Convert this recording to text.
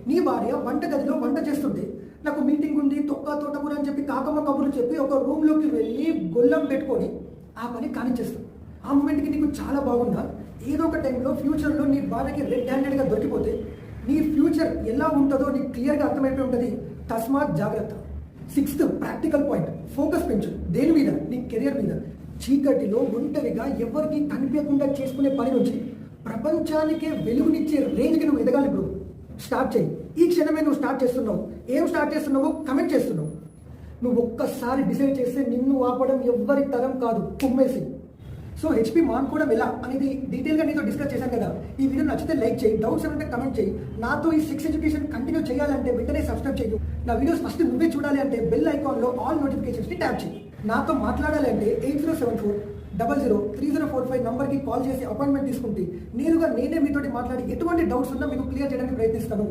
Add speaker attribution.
Speaker 1: నీ భార్య వంటగదిలో వంట చేస్తుంటే నాకు మీటింగ్ ఉంది తోటకూర అని చెప్పి కాకమ్మ కబుర్లు చెప్పి ఒక రూమ్లోకి వెళ్ళి గొల్లం పెట్టుకొని ఆ పని కానిచ్చేస్తావు. ఆ మూమెంట్కి నీకు చాలా బాగుందా? ఏదో ఒక టైంలో ఫ్యూచర్లో నీ భార్యకి రెడ్ హ్యాండెడ్గా దొరికిపోతే నీ ఫ్యూచర్ ఎలా ఉంటుందో నీకు క్లియర్గా అర్థమైపోయి ఉంటుంది. తస్మాత్ జాగ్రత్త. 6th ప్రాక్టికల్ పాయింట్, ఫోకస్ పెంచు. దేని మీద? నీ కెరియర్ మీద. చీకటిలో ఒంటరిగా ఎవరికి కనిపించకుండా చేసుకునే పని నుంచి ప్రపంచానికే వెలుగునిచ్చే రేంజ్కి నువ్వు ఎదగాలి బ్రో. స్టార్ట్ చేయి. ఈ క్షణమే నువ్వు స్టార్ట్ చేస్తున్నావు. ఏం స్టార్ట్ చేస్తున్నావో కమెంట్ చేస్తున్నావు. నువ్వు ఒక్కసారి డిసైడ్ చేస్తే నిన్ను ఆపడం ఎవ్వరి తరం కాదు. కుమ్మేసి. సో హెచ్పి మానుకోవడం ఎలా అనేది డీటెయిల్గా నీతో డిస్కస్ చేశాను కదా. ఈ వీడియో నచ్చితే లైక్ చేయి, డౌట్స్ ఏమంటే కమెంట్ చేయి. నాతో ఈ 6 ఎడ్యుకేషన్ కంటిన్యూ చేయాలంటే వెంటనే సబ్స్క్రైబ్ చేయు. నా వీడియోస్ ఫస్ట్ నువ్వే చూడాలి అంటే బెల్ ఐకాన్లో ఆల్ నోటిఫికేషన్స్ని ట్యాప్ చేయి. నాతో మాట్లాడాలి అంటే 8074003045 నంబర్కి కాల్ చేసి అపాయింట్మెంట్ తీసుకుంటే నేరుగా నేనే మీతోటి మాట్లాడి ఎటువంటి డౌట్స్ ఉన్నా మీకు క్లియర్ చేయడానికి ప్రయత్నిస్తాను.